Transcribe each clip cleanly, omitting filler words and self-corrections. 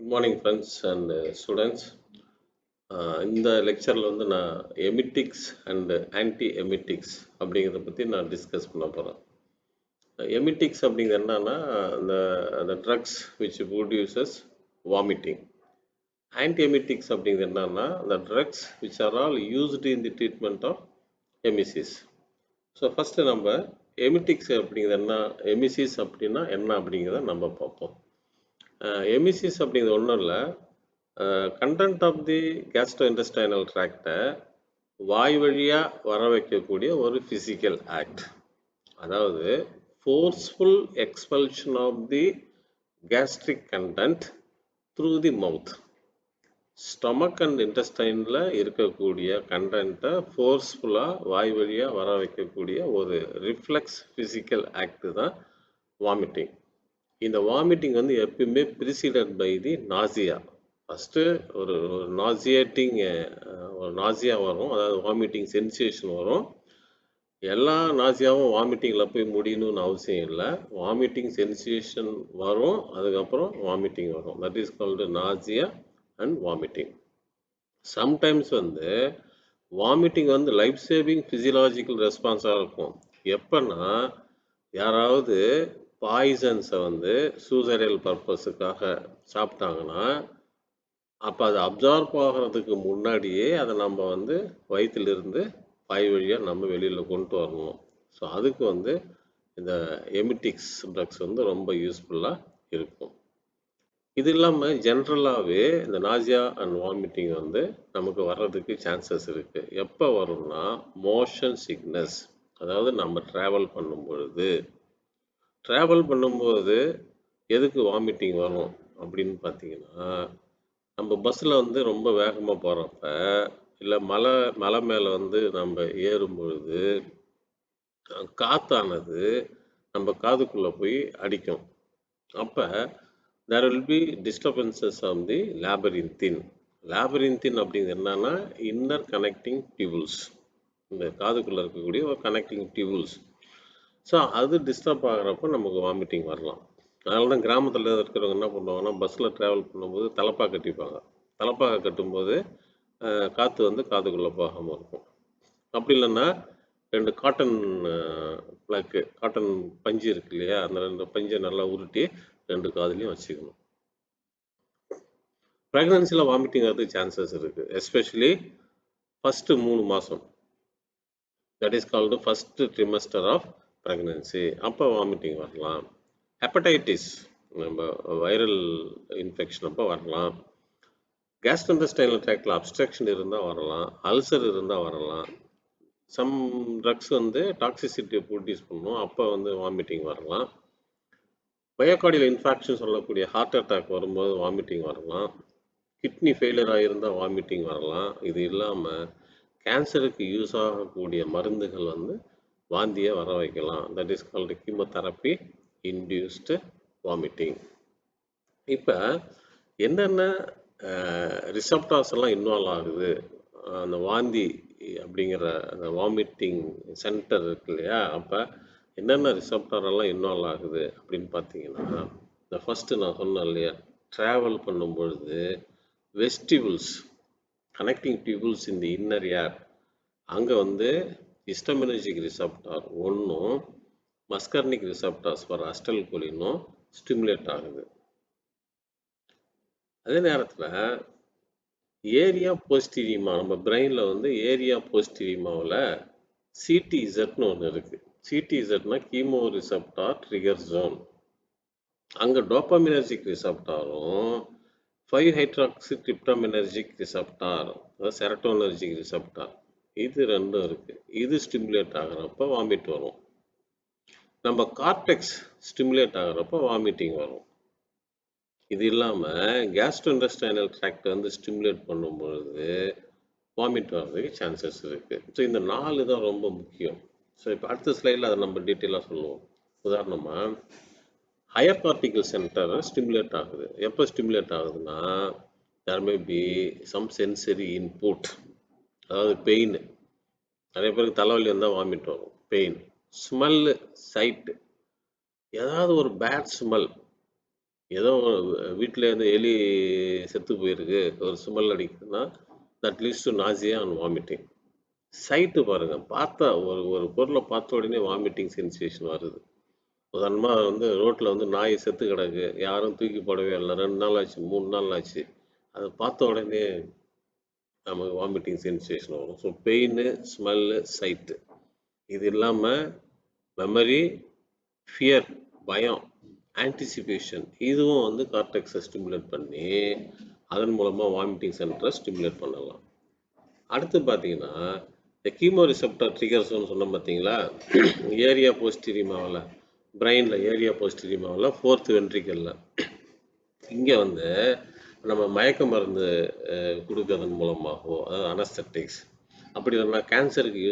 Good morning friends and students. இந்த லெக்சரில் வந்து நான் எமிட்டிக்ஸ் அண்டு ஆன்டி எமிட்டிக்ஸ் அப்படிங்கிறத பற்றி நான் டிஸ்கஸ் பண்ண போகிறேன். எமிட்டிக்ஸ் அப்படிங்கிறது என்னன்னா அந்த drugs which produces vomiting. Anti emetics அப்படிங்கிறது என்னன்னா the drugs which are all used in the treatment of emesis. So first நம்ம எமிட்டிக்ஸ் அப்படிங்கிறது என்ன, எமிசிஸ் அப்படின்னா என்ன அப்படிங்கிறத நம்ம பார்ப்போம். எமிசிஸ் அப்படிங்கிறது ஒன்றும் இல்லை, content of the gastro intestinal ட்ராக்டை வாய் வழியாக வர வைக்கக்கூடிய ஒரு ஃபிசிக்கல் ஆக்ட். அதாவது forceful expulsion of the gastric content through the mouth. Stomach and இன்டெஸ்டைனில் இருக்கக்கூடிய கண்டென்ட்டை ஃபோர்ஸ்ஃபுல்லாக வாய் வழியாக வர வைக்கக்கூடிய ஒரு ரிஃப்ளெக்ஸ் ஃபிசிக்கல் ஆக்டு தான் வாமிட்டிங். இந்த வாமிட்டிங் வந்து எப்பயுமே preceded by the nausea. First ஒரு நாசியேட்டிங் ஒரு நாசியா வரும், அதாவது வாமிட்டிங் சென்சேஷன் வரும். எல்லா நாசியாவும் வாமிட்டிங்கில் போய் முடியணும்னு அவசியம் இல்லை. வாமிட்டிங் சென்சேஷன் வரும், அதுக்கப்புறம் வாமிட்டிங் வரும். That is called nausea and vomiting. Sometimes வந்து வாமிட்டிங் வந்து லைஃப் சேவிங் ஃபிசியலாஜிக்கல் ரெஸ்பான்ஸாக இருக்கும். எப்போன்னா யாராவது பாய்சன்ஸை வந்து சூசைடல் பர்பஸுக்காக சாப்பிட்டாங்கன்னா அப்போ அதை அப்சார்ப் ஆகிறதுக்கு முன்னாடியே அதை நம்ம வந்து வயிற்றிலிருந்து வாய் வழியாக நம்ம வெளியில் கொண்டு வரணும். ஸோ அதுக்கு வந்து இந்த எமிட்டிக்ஸ் ட்ரக்ஸ் வந்து ரொம்ப யூஸ்ஃபுல்லாக இருக்கும். இது இல்லாமல் ஜென்ரலாகவே இந்த நாசியா அண்ட் வாமிட்டிங் வந்து நமக்கு வர்றதுக்கு சான்சஸ் இருக்குது. எப்போ வரும்னா மோஷன் சிக்னஸ், அதாவது நம்ம ட்ராவல் பண்ணும்போது எதுக்கு வாமிட்டிங் வரும் அப்படின்னு பார்த்தீங்கன்னா, நம்ம பஸ்ஸில் வந்து ரொம்ப வேகமாக போகிறப்ப, இல்லை மலை மேலே வந்து நம்ம ஏறும் பொழுது காற்றானது நம்ம காதுக்குள்ளே போய் அடிக்கும். அப்போ there will be disturbances of the labyrinthine. labyrinthine அப்படிங்கிறது என்னன்னா இன்னர் கனெக்டிங் டியூல்ஸ், இந்த காதுக்குள்ளே இருக்கக்கூடிய ஒரு கனெக்டிங் டியூல்ஸ். ஸோ அது டிஸ்டர்ப் ஆகிறப்ப நமக்கு வாமிட்டிங் வரலாம். அதனால தான் கிராமத்தில் இருக்கிறவங்க என்ன பண்ணுவாங்கன்னா, பஸ்ஸில் ட்ராவல் பண்ணும்போது தலப்பா கட்டிப்பாங்க. தலப்பாக கட்டும்போது காற்று வந்து காதுக்குள்ளே போகாமல் இருக்கும். அப்படி இல்லைன்னா 2 காட்டன் ப்ளக்கு, காட்டன் பஞ்சு இருக்கு இல்லையா, அந்த 2 பஞ்சை நல்லா உருட்டி 2 காதுலையும் வச்சுக்கணும். ப்ரெக்னன்சியில் வாமிட்டிங் வரதுக்கு சான்சஸ் இருக்குது, எஸ்பெஷலி ஃபஸ்ட்டு 3 மாதம். That is called first trimester of pregnancy. அப்போ வாமிட்டிங் வரலாம். ஹெப்படைட்டிஸ், நம்ம வைரல் இன்ஃபெக்ஷன் அப்போ வரலாம். கேஸ்ட்ரோஇன்டெஸ்டைனல் ட்ராக்டில் அப்ஸ்ட்ரக்ஷன் இருந்தால் வரலாம். அல்சர் இருந்தால் வரலாம். சம் ட்ரக்ஸ் வந்து டாக்ஸிசிட்டியை ப்ரொடியூஸ் பண்ணும், அப்போ வந்து வாமிட்டிங் வரலாம். பயோகார்டியல் இன்ஃபாக்ஷன் சொல்லக்கூடிய ஹார்ட் அட்டாக் வரும்போது வாமிட்டிங் வரலாம். கிட்னி ஃபெயிலியர் ஆகியிருந்தால் வாமிட்டிங் வரலாம். இது இல்லாமல் கேன்சருக்கு யூஸ் ஆகக்கூடிய மருந்துகள் வந்து வாந்தியை வர வைக்கலாம். That is called chemotherapy induced vomiting. இப்போ என்னென்ன ரிசப்டார்ஸ் எல்லாம் இன்வால்வ் ஆகுது அந்த வாந்தி அப்படிங்கிற அந்த வாமிட்டிங் சென்டர் இருக்கு இல்லையா, அப்போ என்னென்ன ரிசப்டார் எல்லாம் இன்வால்வ் ஆகுது அப்படின்னு பார்த்தீங்கன்னா, இந்த ஃபஸ்ட்டு நான் சொன்னேன் இல்லையா, ட்ராவல் பண்ணும்பொழுது vestibules, connecting tubules in the inner ear, அங்கே வந்து ஹிஸ்டமினர்ஜிக் ரிசப்டார் ஒன்றும் மஸ்கர்னிக் ரிசப்டார்ஸ் ஃபார் அஸ்டல் கோலினும் ஸ்டிமுலேட் ஆகுது. அதே நேரத்தில் ஏரியா போஸ்டிரிமா, நம்ம பிரெயினில் வந்து ஏரியா போஸ்டிரிமாவில் சிடிஇசட்னு ஒன்று இருக்குது. சிடிஇசட்னா கீமோ ரிசப்டார் ட்ரிகர் ஜோன். அங்கே டோபாமினர்ஜிக் ரிசப்டாரும் 5-ஹைட்ராக்சிட்ரிப்டமினர்ஜிக் ரிசப்டார், அதாவது செரட்டோனர்ஜிக் ரிசப்டார், இது ரெண்டும் இருக்குது. இது ஸ்டிமுலேட் ஆகிறப்ப வாமிட் வரும். நம்ம கார்டெக்ஸ் ஸ்டிமுலேட் ஆகிறப்ப வாமிட்டிங் வரும். இது இல்லாமல் கேஸ்ட்ரோஇன்டெஸ்டைனல் ட்ராக்ட் வந்து ஸ்டிமுலேட் பண்ணும்பொழுது வாமிட் வர்றதுக்கு சான்சஸ் இருக்குது. ஸோ இந்த 4 தான் ரொம்ப முக்கியம். ஸோ இப்போ அடுத்த ஸ்லைடில் அதை நம்ம டீட்டெயிலாக சொல்லுவோம். உதாரணமாக ஹையர் கார்டிகல் சென்டர் ஸ்டிமுலேட் ஆகுது. எப்போ ஸ்டிமுலேட் ஆகுதுன்னா, there may be some sensory input, அதாவது பெயின். நிறைய பேருக்கு தலைவலி வந்தால் வாமிட் வரும், பெயின். ஸ்மெல்லு, சைட்டு, ஏதாவது ஒரு பேட் ஸ்மெல், ஏதோ வீட்டில் இருந்து எலி செத்து போயிருக்கு, ஒரு ஸ்மெல் அடிக்குதுன்னா that leads to nausea and vomiting. Side பாருங்க, பார்த்தா ஒரு ஒரு பொருளை பார்த்த உடனே வாமிட்டிங் சென்சேஷன் வருது. உதாரணமாக வந்து ரோட்டில் வந்து நாய் செத்து கிடக்கு, யாரும் தூக்கி போடவே இல்லை, 2 நாள் ஆச்சு, 3 நாள் ஆச்சு, அதை பார்த்த உடனே நமக்கு வாமிட்டிங் சென்சேஷன் வரும். ஸோ பெயின், ஸ்மெல்லு, சைட்டு, இது இல்லாமல் மெமரி, ஃபியர், பயம், ஆன்டிசிபேஷன், இதுவும் வந்து கார்டெக்ஸை ஸ்டிமுலேட் பண்ணி அதன் மூலமாக வாமிட்டிங் சென்டரை ஸ்டிமுலேட் பண்ணலாம். அடுத்து பார்த்தீங்கன்னா இந்த கீமோ ரிசெப்டர் ட்ரிகர்ஸ்னு சொன்னோம் பார்த்தீங்களா, ஏரியா போஸ்டீரியமாவில், பிரெயினில் ஏரியா போஸ்டீரியமாவில் 4th வென்ட்ரிக்கலில், இங்கே வந்து நம்ம மயக்க மருந்து கொடுக்கறதன் மூலமாகவோ, அதாவது அனஸ்தட்டிக்ஸ், அப்படி இல்லைன்னா கேன்சருக்கு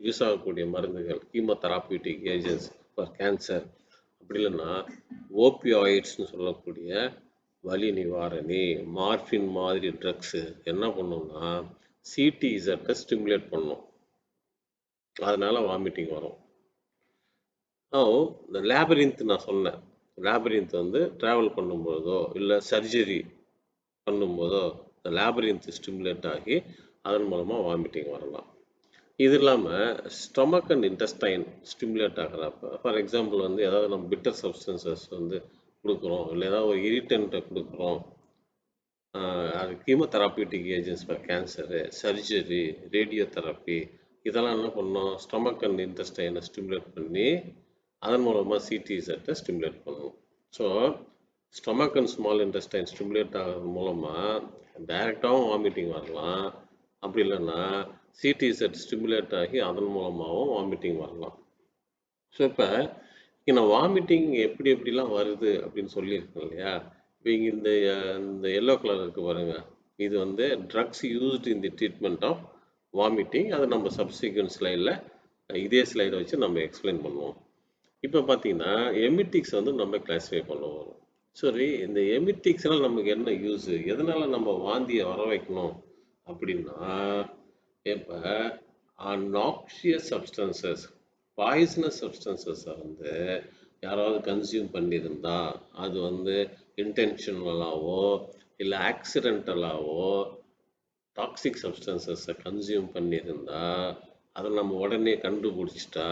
யூஸ் ஆகக்கூடிய மருந்துகள், கீமோதெராபியூட்டிக் ஏஜென்ட்ஸ் ஃபார் கேன்சர், அப்படி இல்லைன்னா ஓபியாய்ட்ஸ்னு சொல்லக்கூடிய வலி நிவாரணி, மார்ஃபின் மாதிரி ட்ரக்ஸு என்ன பண்ணும்னா சிடிஇசட்டை ஸ்டிமுலேட் பண்ணும், அதனால வாமிட்டிங் வரும். இந்த லேபரின்த் நான் சொன்னேன், லேபரின்த் வந்து ட்ராவல் பண்ணும்போதோ இல்லை சர்ஜரி பண்ணும்போதோ இந்த லேபரின்த் ஸ்டிமுலேட் ஆகி அதன் மூலமாக வாமிட்டிங் வரலாம். இது இல்லாமல் ஸ்டொமக் அண்ட் இன்டெஸ்டைன் ஸ்டிமுலேட் ஆகிறப்ப, ஃபார் எக்ஸாம்பிள் வந்து ஏதாவது நம்ம பிட்டர் சப்ஸ்டன்சஸ் வந்து கொடுக்குறோம், இல்லை ஏதாவது ஒரு இரிட்டண்ட்டை கொடுக்குறோம், அது chemotherapeutic agents for cancer, surgery, radio therapy, இதெல்லாம் என்ன பண்ணோம், ஸ்டொமக் அண்ட் இன்டெஸ்டைனை ஸ்டிமுலேட் பண்ணி அதன் மூலமாக சிடிஇசட்டை ஸ்டிமுலேட் பண்ணும். So stomach and small intestine stimulate ஆகிறது மூலமாக டைரெக்டாகவும் வாமிட்டிங் வரலாம், அப்படி இல்லைன்னா சிடிஇசட் ஸ்டிமுலேட் ஆகி அதன் மூலமாகவும் வாமிட்டிங் வரலாம். ஸோ இப்போ இங்கே நான் வாமிட்டிங் எப்படி எப்படிலாம் வருது அப்படின்னு சொல்லியிருக்கேன் இல்லையா, இப்போ இங்கே இந்த எல்லோ கலர் இருக்குது பாருங்க, இது வந்து drugs used in the treatment of vomiting. அதை நம்ம சப்சிக்வெண்ட் ஸ்லைடில் இதே ஸ்லைடை வச்சு நம்ம எக்ஸ்பிளைன் பண்ணுவோம். இப்போ பார்த்தீங்கன்னா எமிட்டிக்ஸ் வந்து நம்ம கிளாஸிஃபை பண்ணுவோம். சரி, இந்த எமிட்டிக்ஸ்னால் நமக்கு என்ன யூஸு, எதனால் நம்ம வாந்தியை வர வைக்கணும் அப்படின்னா, இப்போ நாக்ஷியஸ் சப்ஸ்டன்சஸ், பாய்சனஸ் சப்ஸ்டன்சஸை வந்து யாராவது கன்சியூம் பண்ணியிருந்தா, அது வந்து இன்டென்ஷனலாவோ இல்லை ஆக்சிடென்டலாவோ டாக்ஸிக் சப்ஸ்டன்சஸை கன்சியூம் பண்ணியிருந்தா, அதை நம்ம உடனே கண்டுபிடிச்சிட்டா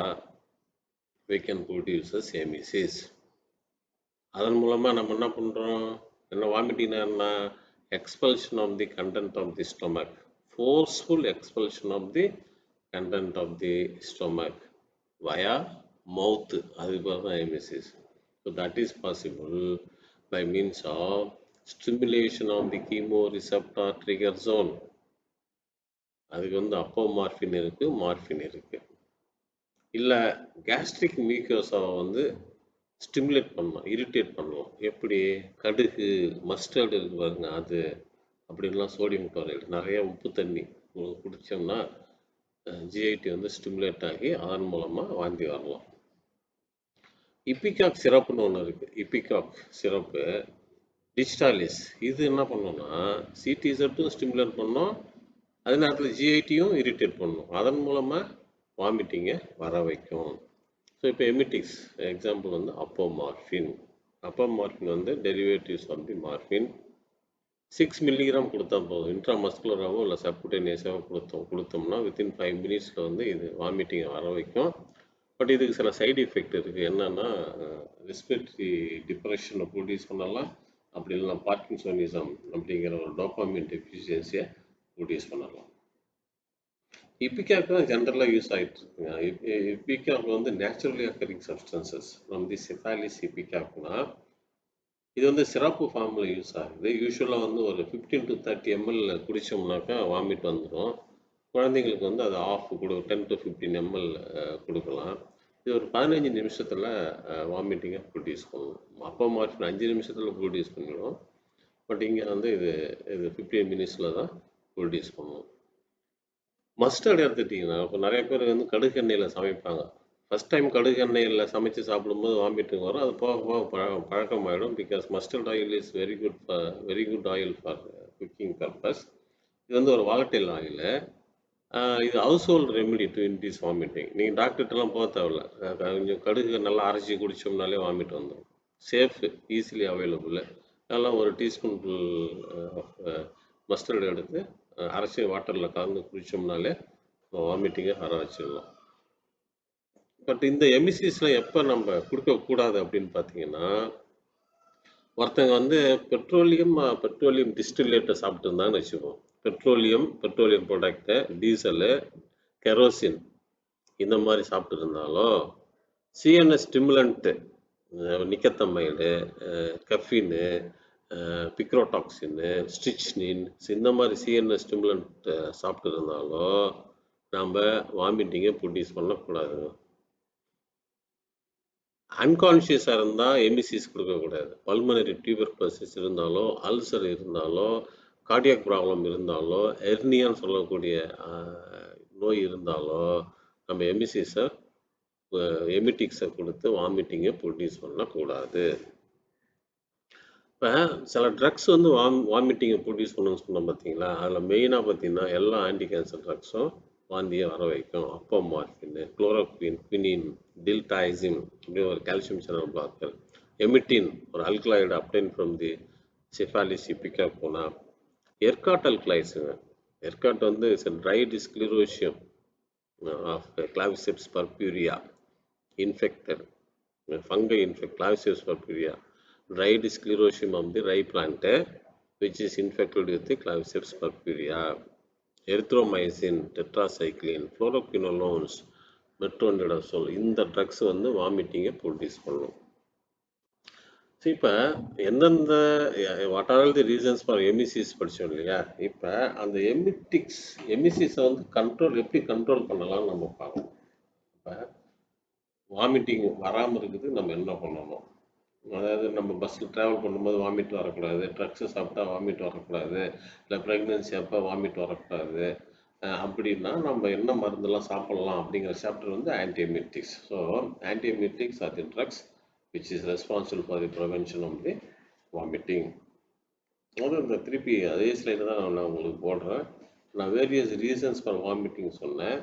we can produce a emesis. அதன் மூலமாக நம்ம என்ன பண்ணுறோம், என்ன வாமிட்டிங்னா என்ன, expulsion of the content of the stomach, forceful expulsion of the content of the stomach via mouth, அதுக்கு பேர் தான் emesis. So that is possible by means of stimulation of the chemo receptor trigger zone. அதுக்கு வந்து அப்போமார்ஃபின் இருக்குது, morphine இருக்குது. இல்லை gastric மியூக்கோசாவை வந்து stimulate பண்ணலாம், இரிட்டேட் பண்ணலாம். எப்படி, கடுகு, மஸ்டர்டு இருக்கு பாருங்க, அது அப்படின்லாம் சோடியம் குளோரைடு, நிறைய உப்பு தண்ணி குடித்தோம்னா ஜிஐடி வந்து ஸ்டிமுலேட் ஆகி அதன் மூலமாக வாந்தி வரலாம். இப்பிகாக் சிரப்புன்னு ஒன்று இருக்குது, இப்பிகாக் சிரப்பு டிஜிட்டாலிஸ், இது என்ன பண்ணோம்னா சிடிஇசட்டும் ஸ்டிமுலேட் பண்ணோம், அதே நேரத்தில் ஜிஐடியும் இரிட்டேட் பண்ணும், அதன் மூலமாக வாமிட்டிங்கை வர வைக்கும். ஸோ இப்போ எமிட்டிக்ஸ் எக்ஸாம்பிள் வந்து அப்போமார்ஃபின். அப்போமார்ஃபின் வந்து derivatives of the morphine. 6 milligram கொடுத்தா போதும், இன்ட்ராமஸ்குலராகவோ இல்லை சப்குட்டேனியஸாகவோ கொடுத்தோம்னா வித்தின் 5 மினிட்ஸில் வந்து இது வாமிட்டிங்கை வர வைக்கும். பட் இதுக்கு சில சைடு எஃபெக்ட் இருக்குது. என்னென்னா ரெஸ்பிரேட்டரி டிப்ரெஷனை ப்ரொடியூஸ் பண்ணலாம், அப்படி இல்லைனா பார்க்கின்சோனிசம் அப்படிங்கிற ஒரு டோபாமின் டெஃபிஷியன்சியை ப்ரொடியூஸ் பண்ணலாம். இப்பிகாக் தான் ஜென்ரலாக யூஸ் ஆகிட்டு இருக்குங்க. இப்பிகாக் வந்து naturally occurring substances from the Cephaelis இப்பிகாக்னா, இது வந்து சிறப்பு ஃபார்மில் யூஸ் ஆகுது. யூஸ்வலாக வந்து ஒரு 15 to 30 ml குடித்தோம்னாக்கா வாமிட் வந்துடும். குழந்தைங்களுக்கு வந்து அது ஆஃப் 10 to 15 ml கொடுக்கலாம். இது ஒரு 15 நிமிஷத்தில் வாமிட்டிங்கை ப்ரொடியூஸ் பண்ணும். அப்போமார்ஃபின் 5 நிமிஷத்தில் ப்ரொடியூஸ் பண்ணிடும். பட் இங்கே வந்து இது 15 மினிட்ஸில் தான் ப்ரொடியூஸ் பண்ணும். மஸ்டர்டு எடுத்துட்டிங்கன்னா, இப்போ நிறைய பேர் வந்து கடுகு எண்ணெயில் சமைப்பாங்க. ஃபஸ்ட் டைம் கடுகு எண்ணெயில் சமைச்சு சாப்பிடும்போது வாமிட்டிங் வரும். அது போக போக பழக்கமாயிடும். Because mustard oil is very good oil for cooking purpose. இது வந்து ஒரு வாலட்டைல் ஆயில். இது household remedy to increase vomiting. நீங்கள் டாக்டர்கிட்டலாம் போக தேவையில்ல, கொஞ்சம் கடுகு நல்லா அரைச்சி குடித்தோம்னாலே வாமிட் வந்துடும். Safe, easily available. அதெல்லாம் ஒரு டீஸ்பூன் மஸ்டர்டு எடுத்து அரைச்சி வாட்டரில் கலந்து குடித்தோம்னாலே வாமிட்டிங்கை வர வச்சிடலாம். பட் இந்த எமிசிஸ்லாம் எப்போ நம்ம கொடுக்கக்கூடாது அப்படின்னு பார்த்தீங்கன்னா, ஒருத்தங்க வந்து பெட்ரோலியம் டிஸ்டில்லேட்டை சாப்பிட்டு இருந்தாங்கன்னு வச்சுக்கோம். பெட்ரோலியம் ப்ராடக்ட்டு, டீசலு, கெரோசின் இந்த மாதிரி சாப்பிட்டு இருந்தாலும் சிஎன்எஸ் ஸ்டிமுலண்ட்டு, நிக்கத்தமைடு, கஃபின்னு, பிக்ரோடாக்சின்னு, ஸ்ட்ரிச்னின் இந்த மாதிரி சிஎன்எஸ் ஸ்டிமுலண்ட் சாப்பிட்டு இருந்தாலும் நம்ம வாமிட்டிங்கை ப்ரொடியூஸ் பண்ணக்கூடாது. அன்கான்ஷியஸாக இருந்தால் எமிசிஸ் கொடுக்கக்கூடாது. பல்மனரி டியூபர்குலோசிஸ் இருந்தாலோ, அல்சர் இருந்தாலோ, கார்டியாக் ப்ராப்ளம் இருந்தாலோ, ஹெர்னியான்னு சொல்லக்கூடிய நோய் இருந்தாலோ நம்ம எமிட்டிக்ஸை கொடுத்து வாமிட்டிங்கை ப்ரொடியூஸ் பண்ணக்கூடாது. இப்போ சில ட்ரக்ஸ் வந்து வாமிட்டிங்கை ப்ரொடியூஸ் பண்ணணும்னு சொன்னோம் பார்த்தீங்களா, அதில் மெயினாக பார்த்தீங்கன்னா எல்லா ஆன்டி கேன்சர் ட்ரக்ஸும் வாந்தியை வர வைக்கும். அப்போமார்ஃபின், குளோரோக்வின், குவினின், டில்டாய்சின் அப்படி ஒரு கால்சியம் சேனல் பிளாக்கர், எமிட்டின் ஒரு alkaloid obtained from the Cephaelis பிக்காபோனா, எர்காட் அல்கலாய்ட்ஸுங்க. எர்காட் வந்து dried sclerotium of Claviceps purpurea infected fungi infect Claviceps purpurea, dried sclerotium of the rye plant which is infected with the claviceps purpurea, erythromycin, tetracycline, fluoroquinolones, metronidazole இந்த drugs வந்து வாமிட்டிங்கை produce பண்ணும். So இப்போ எந்தெந்த what are the reasons for emesis படித்தோம் இல்லையா, இப்போ அந்த எமிசிஸை வந்து எப்படி கண்ட்ரோல் பண்ணலாம்னு நம்ம பார்க்கணும். இப்போ வாமிட்டிங் வராமல் இருக்குது நம்ம என்ன பண்ணணும், அதாவது நம்ம பஸ்ஸில் ட்ராவல் பண்ணும்போது வாமிட் வரக்கூடாது, ட்ரக்ஸு சாப்பிட்டா வாமிட் வரக்கூடாது, இல்லை ப்ரெக்னென்சி அப்போ வாமிட் வரக்கூடாது அப்படின்னா நம்ம என்ன மருந்தெல்லாம் சாப்பிட்லாம் அப்படிங்கிற சாப்டர் வந்து antiemetics. So antiemetics are the drugs which is responsible for the prevention of the vomiting. அதாவது இந்த திருப்பி அதே ஸ்லைடு தான் நான் உங்களுக்கு போடுறேன். நான் வேரியஸ் ரீசன்ஸ் ஃபார் வாமிட்டிங் சொன்னேன்.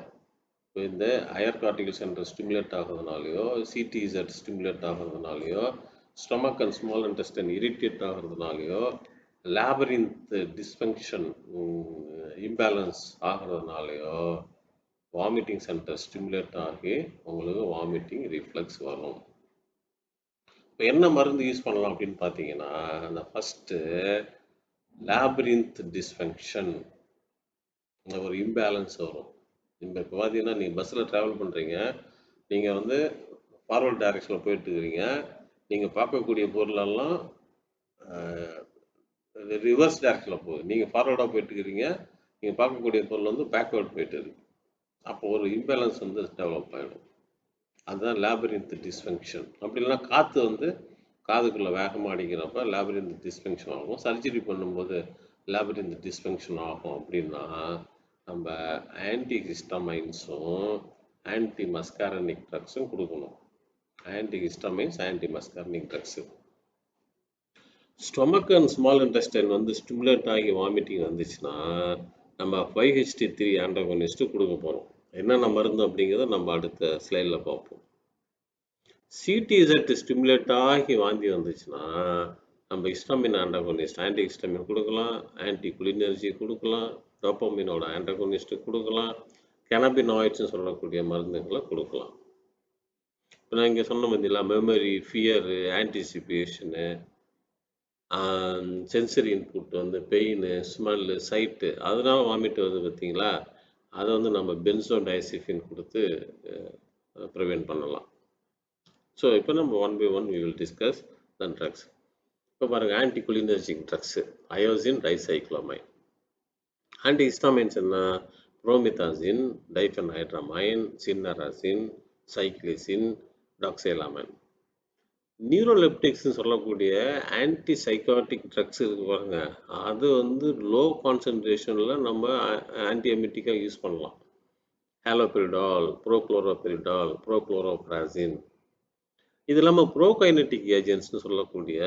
இந்த ஹையர் கார்டிகல் சென்டர் ஸ்டிமுலேட் ஆகிறதுனாலையோ, சிடிஇசட் ஸ்டிமுலேட் ஆகிறதுனாலையோ, stomach and small intestine irritate ஆகிறதுனாலையோ, லேபரின்த் டிஸ்ஃபங்க்ஷன் இம்பேலன்ஸ் ஆகிறதுனாலையோ வாமிட்டிங் சென்டர் ஸ்டிமுலேட் ஆகி உங்களுக்கு வாமிட்டிங் ரிஃப்ளெக்ஸ் வரும். இப்போ என்ன மருந்து யூஸ் பண்ணலாம் அப்படின்னு பார்த்தீங்கன்னா, அந்த ஃபஸ்ட்டு லேபரின்த் டிஸ்ஃபங்க்ஷன் ஒரு இம்பேலன்ஸ் வரும். இப்போ பார்த்தீங்கன்னா நீங்கள் பஸ்ஸில் ட்ராவல் பண்ணுறீங்க, நீங்கள் வந்து ஃபார்வர்ட் டைரக்ஷனில் போயிட்டு இருக்கிறீங்க, நீங்கள் பார்க்கக்கூடிய பொருளெல்லாம் ரிவர்ஸ் டைரக்ஷனில் போகுது. நீங்கள் ஃபார்வர்டாக போயிட்டு இருக்கிறீங்க, நீங்கள் பார்க்கக்கூடிய பொருள் வந்து பேக்வேர்ட் போயிட்டு இருக்கு. அப்போ ஒரு இம்பேலன்ஸ் வந்து டெவலப் ஆகிடும். அதுதான் லேபரின்த் டிஸ்ஃபங்க்ஷன். அப்படி இல்லைன்னா காற்று வந்து காதுக்குள்ளே வேகமாக அடிக்கிறப்ப லேபரின்த் டிஸ்ஃபங்க்ஷன் ஆகும். சர்ஜரி பண்ணும்போது லேபரின்த் டிஸ்ஃபங்க்ஷன் ஆகும். அப்படின்னா நம்ம ஆன்டிஹிஸ்டமைன்ஸும் ஆன்டி மஸ்காரனிக் ட்ரக்ஸும் கொடுக்கணும். Antihistamines, anti muscarinic drugs. Stomach and small intestine வந்து ஸ்டிமுலேட் ஆகி வாமிட்டிங் வந்துச்சுன்னா நம்ம 5-HT3 ஆன்டகோனிஸ்ட்டு கொடுக்க போகிறோம். என்னென்ன மருந்து அப்படிங்கிறத நம்ம அடுத்த ஸ்லைடில் பார்ப்போம். சிடிஇசட் ஸ்டிமுலேட் ஆகி வாந்தி வந்துச்சுன்னா நம்ம ஹிஸ்டமின் ஆன்டகோனிஸ்ட் ஆன்டி ஹிஸ்டமின் கொடுக்கலாம், ஆன்டி குலினர்ஜி கொடுக்கலாம், டோபமினோட ஆன்டகோனிஸ்ட்டு கொடுக்கலாம், கெனபினாய்ட்ஸ்னு சொல்லக்கூடிய மருந்துகளை கொடுக்கலாம். இப்போ நான் இங்கே சொன்ன பார்த்தீங்களா, மெமரி, ஃபியரு, ஆன்டிசிபேஷனு, சென்சரி இன்புட் வந்து பெயின், ஸ்மெல்லு, சைட்டு, அதனால வாமிட் வருது பார்த்தீங்களா, அதை வந்து நம்ம பென்சோடைசிஃபின் கொடுத்து ப்ரிவென்ட் பண்ணலாம். ஸோ இப்போ நம்ம one by one we will discuss the drugs. இப்போ பாருங்கள், ஆன்டிகுலினர்ஜிக் ட்ரக்ஸு அயோசின் டைசைக்ளோமைன். ஆன்டிஹிஸ்டாமைன்ஸ் என்ன, புரோமிதாசின், டைஃபென்ஹைட்ரமைன், சின்னராசின், சைக்ளிசின், டாக்ஸைலாமைன். நியூரோலெப்டிக்ஸ்னு சொல்லக்கூடிய ஆன்டி சைக்காட்டிக் ட்ரக்ஸ் இருக்கு பாருங்க, அது வந்து லோ கான்சன்ட்ரேஷனில் நம்ம ஆன்டிஎமிட்டிக்காக யூஸ் பண்ணலாம். ஹாலோபெரிடால், ப்ரோக்ளோரோபெரிடால், ப்ரோக்ளோரோப்ராசின். இது இல்லாமல் ப்ரோகைனட்டிக் ஏஜென்ட்ஸ்னு சொல்லக்கூடிய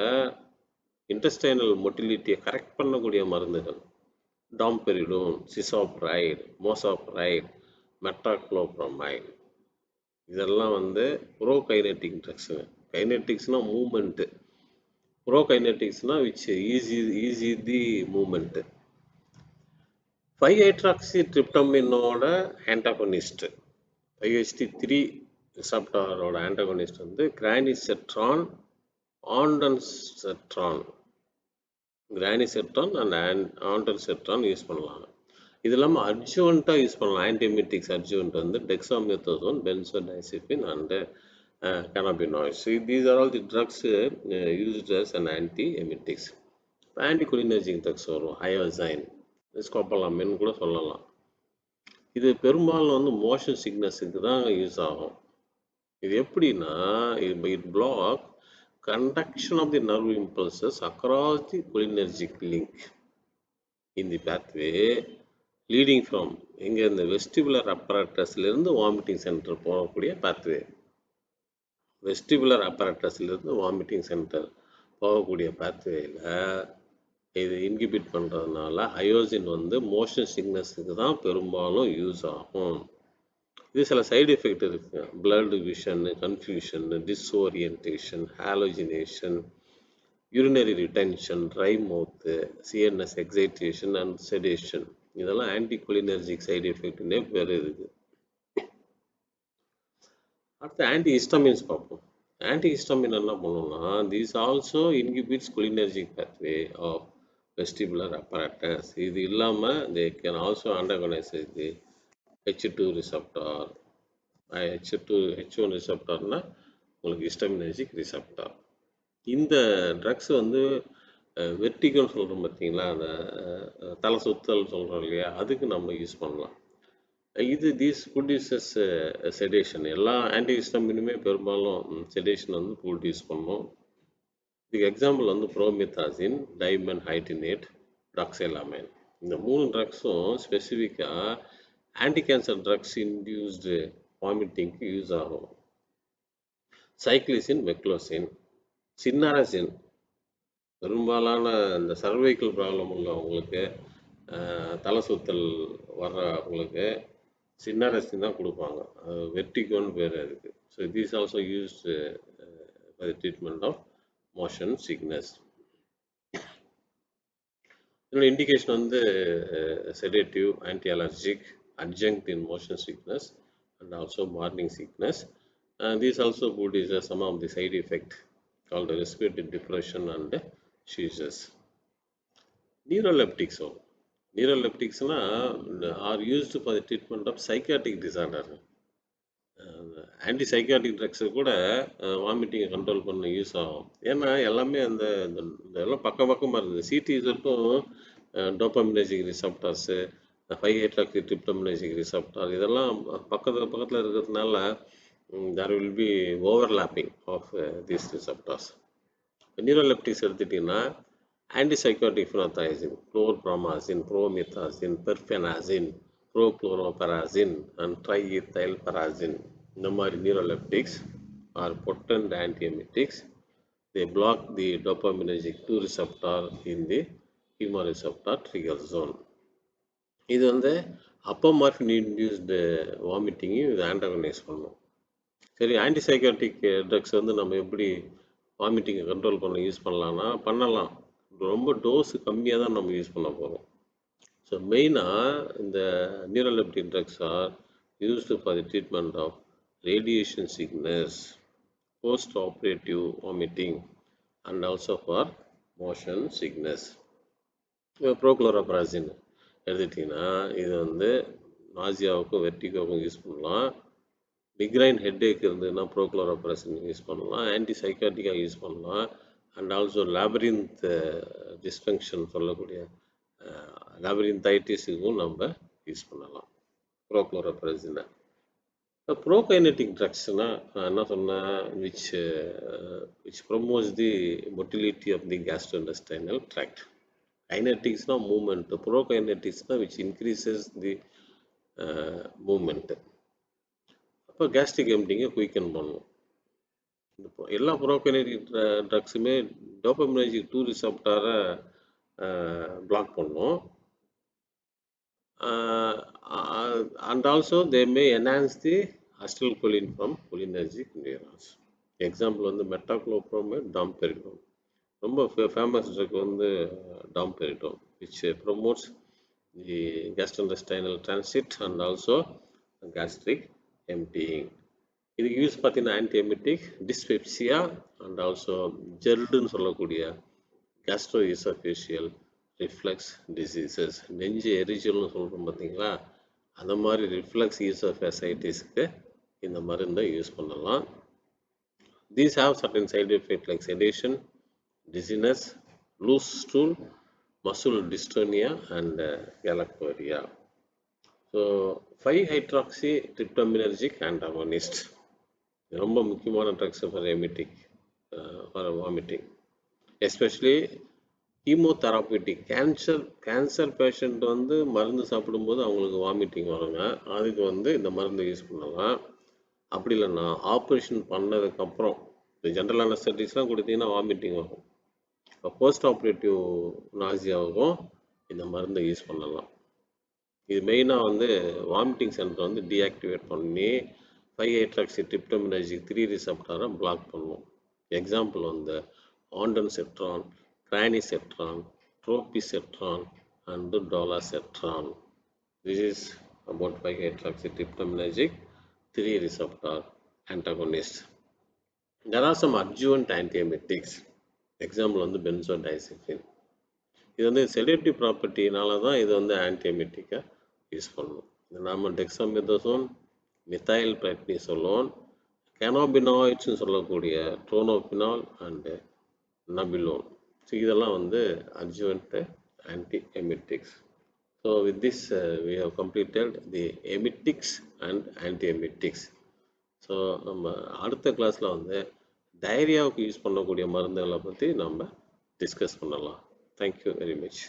இன்டெஸ்டைனல் மொட்டிலிட்டியை கரெக்ட் பண்ணக்கூடிய மருந்துகள், டாம்பெரிடோன், சிசோப்ரைடு, மோசோப்ரைடு, மெட்டாக்ளோப்ரமைடு, இதெல்லாம் வந்து ப்ரோகைனட்டிக் ட்ரக்ஸுங்க. கைனெட்டிக்ஸ்னால் மூமெண்ட்டு, Prokineticsனா which easy the movement. 5-hydroxytryptaminoட antagonist 5-HT3 receptorோட antagonist வந்து granisetron, ondansetron and ondansetron use பண்ணலாம். இது இல்லாமல் அட்ஜுவண்ட்டாக யூஸ் பண்ணலாம். ஆன்டிஎமிட்டிக்ஸ் அட்ஜுவண்ட் வந்து dexamethasone, benzodiazepine and cannabinoids. So these are all the drugs used as an anti-emetics. Anticholinergic drugs வரும், அயோசைன், ஸ்கோப்பலாமின் கூட சொல்லலாம். இது பெரும்பாலும் வந்து மோஷன் சிக்னஸுக்கு தான் யூஸ் ஆகும். இது எப்படின்னா, it block conduction of the nerve impulses across the cholinergic link in the pathway leading from இங்க இந்த வெஸ்டிபுலர் apparatusல இருந்து வாமிட்டிங் சென்டர் போகக்கூடிய pathway. வெஸ்டிபுலர் apparatusல இருந்து வாமிட்டிங் சென்டர் போகக்கூடிய pathwayல இது இன்ஹிபிட் பண்றதுனால அயோசின் வந்து மோஷன் சிக்னஸுக்கு தான் பெரும்பாலும் யூஸ் ஆகும். இது சில சைடு எஃபெக்ட் இருக்கு. Blurred vision, confusion, disorientation, hallucination, urinary retention, dry mouth, CNS excitation and sedation. இதெல்லாம் ஆன்டிகுலினர்ஜிக் சைடு எஃபெக்ட்னே பேர் இருக்கு. அடுத்து ஆன்டிஹிஸ்டமின்ஸ் பார்ப்போம். ஆன்டிஹிஸ்டமின் என்ன பண்ணும்னா, these also inhibits cholinergic pathway of vestibular apparatus. இது இல்லாமல் they can also antagonize the H2 receptor. H1 ரிசெப்டார்னா உங்களுக்கு ஹிஸ்டமினர்ஜிக் ரிசெப்டார். இந்த ட்ரக்ஸ் வந்து வெர்டிகல் சொல்கிறோம் பார்த்தீங்களா, அந்த தலை சுத்தல் சொல்கிறோம் இல்லையா, அதுக்கு நம்ம யூஸ் பண்ணலாம். இது தீஸ் ப்ரொடியூசஸ் செடேஷன். எல்லா ஆன்டிஹிஸ்டமினுமே பெரும்பாலும் செடேஷன் வந்து ப்ரொடியூஸ் பண்ணும். இதுக்கு எக்ஸாம்பிள் வந்து ப்ரோமெத்தாசின், டைமென்ஹைட்ரினேட், டாக்ஸைலாமைன். இந்த 3 ட்ரக்ஸும் ஸ்பெசிஃபிக்காக ஆன்டி கேன்சர் ட்ரக்ஸ் இன்டியூஸ்டு வாமிட்டிங்க்கு யூஸ் ஆகும். சைக்ளிசின், மெக்லோசின், சின்னாரசின் பெரும்பாலான இந்த சர்வைக்கல் ப்ராப்ளம் உள்ளவங்களுக்கு, தலை சுத்தல் வர்றவங்களுக்கு சின்னாரசின் தான் கொடுப்பாங்க. வெர்டிகோன்னு பேர் இருக்கு. So these also used for the treatment of motion sickness. இதோட இண்டிகேஷன் வந்து sedative, anti-allergic, adjunct in motion sickness and also morning sickness. These also produce some of the side effect called respiratory depression and seizures. Neuroleptics are used for the treatment of psychiatric disorder. Antipsychotic drugs கூட வாமிட்டிங்கை control பண்ண use ஆகும். ஏன்னா எல்லாமே அந்த இதெல்லாம் பக்கமாக இருக்குது. சிடிஸுக்கும் டோபாமினர்ஜிக் ரிசெப்டார்ஸு, 5-ஹைட்ராக்சிட்ரிப்டமினர்ஜிக் ரிசெப்டார், இதெல்லாம் பக்கத்தில் இருக்கிறதுனால there will be overlapping of these receptors. Neuroleptics எடுத்துட்டிங்கன்னா ஆன்டிசைக்காட்டிக் ஃபினோதைசின், குளோர்பிரமாசின், ப்ரோமெத்தாசின், பெர்ஃபெனாசின், ப்ரோக்ளோரோபெராசின் அண்ட் ட்ரைஇத்தைல்பெராசின். இந்த மாதிரி neuroleptics are potent antiemetics. They block the dopaminergic 2 receptor in the chemoreceptor trigger zone. இது வந்து அப்போமார்ஃபின் இன்டியூஸ்டு வாமிட்டிங்கையும் இது ஆன்டகனைஸ் பண்ணும். சரி, ஆன்டிசைக்காட்டிக் ட்ரக்ஸ் வந்து நம்ம எப்படி வாமிட்டிங்கை கண்ட்ரோல் பண்ண யூஸ் பண்ணலாம். ரொம்ப டோஸு கம்மியாக தான் நம்ம யூஸ் பண்ண போகிறோம். ஸோ மெயினாக இந்த neuroleptic drugs are used for the treatment of radiation sickness, post-operative vomiting and also for motion sickness. Prochlorperazine எடுத்துட்டிங்கன்னா இது வந்து நாசியாவுக்கும் வெர்டிகோவுக்கும் யூஸ் பண்ணலாம். மிக்ரைன் ஹெட்டேக் இருந்ததுன்னா ப்ரோக்ளோரோபெராசின் யூஸ் பண்ணலாம். ஆன்டிசைக்காட்டிக்காக யூஸ் பண்ணலாம். அண்ட் ஆல்சோ லேபரின்த் டிஸ்ஃபங்க்ஷன் சொல்லக்கூடிய லேபரின்தைட்டிஸுக்கும் நம்ம யூஸ் பண்ணலாம் ப்ரோக்ளோரோபெராசினை. ப்ரோகைனெட்டிக் ட்ரக்ஸ்னா என்ன சொன்னேன், which promotes the motility of the gastrointestinal tract. கைனெட்டிக்ஸ்னா மூமெண்ட், ப்ரோகைனெட்டிக்ஸ்னா which increases the movement. அப்போ கேஸ்ட்ரிக் எம்டிங்கை குயிக்கன் பண்ணும். எல்லா ப்ரோகைனெட்டிக் ட்ரக்ஸுமே டோபாமினர்ஜிக் 2 ரிசெப்டாரை பிளாக் பண்ணும். And also they may enhance the acetylcholine from cholinergic neurons. Example வந்து மெட்டாக்ளோப்ரோமேட், டாம்பெரிடோன். ரொம்ப ஃபேமஸ் ட்ரக் வந்து டாம்பெரிடோன் which promotes the gastrointestinal transit and also gastric emptying. இதுக்கு யூஸ் பார்த்தீங்கன்னா ஆன்டிஎமிட்டிக், டிஸ்பெப்சியா அண்ட் ஆல்சோ ஜெர்டுன்னு சொல்லக்கூடிய கேஸ்ட்ரோ ஈசோஃபேஷியல் ரிஃப்ளக்ஸ் டிசீசஸ், நெஞ்சு எரிச்சல்னு சொல்கிறோம் பார்த்தீங்களா, அந்த மாதிரி ரிஃப்ளக்ஸ் ஈசோஃபேசைட்டிஸ்க்கு இந்த மருந்தை யூஸ் பண்ணலாம். These have certain side effects like sedation, dizziness, loose stool, muscle dystonia and galactoria. So 5-hydroxytryptaminergic antagonist ரொம்ப முக்கியமான drugs for emetic for vomiting, especially chemotherapeutic. Cancer patient வந்து மருந்து சாப்பிடும்போது அவங்களுக்கு வாமிட்டிங் வருங்க, அதுக்கு வந்து இந்த மருந்து யூஸ் பண்ணலாம். அப்படி இல்லைன்னா ஆப்ரேஷன் பண்ணதுக்கப்புறம் இந்த ஜென்ரல் அனஸ்தட்டிக்ஸ்லாம் கொடுத்தீங்கன்னா வாமிட்டிங் வரும். இப்போ போஸ்ட் ஆப்ரேட்டிவ் நாசியாவுக்கும் இந்த மருந்தை யூஸ் பண்ணலாம். இது மெயினாக வந்து வாமிட்டிங் சென்டரை வந்து டீஆக்டிவேட் பண்ணி 5-hydroxytryptaminergic 3 ரிசப்டாரை பிளாக் பண்ணுவோம். எக்ஸாம்பிள் வந்து ondansetron, granisetron, tropisetron and dolasetron. This is about 5-hydroxytryptaminergic 3 receptor antagonist. There are some adjuvant antiemetics. Example வந்து பென்சோடைசிபின். இது வந்து செடேட்டிவ் ப்ராப்பர்ட்டினால தான் இது வந்து ஆன்டிஎமிட்டிக்காக யூஸ் பண்ணணும். இது நாம டெக்ஸாமெதசோன், மித்தைல் பிரெட்னிசோலோன், கேனாபினாய்ட்ஸ்னு சொல்லக்கூடிய ட்ரோனோபினால் அண்டு நபிலோன். ஸோ இதெல்லாம் வந்து adjuvant antiemetics. So with this we have completed the emetics and antiemetics. So நம்ம அடுத்த கிளாஸில் வந்து டைரியாவுக்கு யூஸ் பண்ணக்கூடிய மருந்துகளை பற்றி நம்ம டிஸ்கஸ் பண்ணலாம். Thank you very much.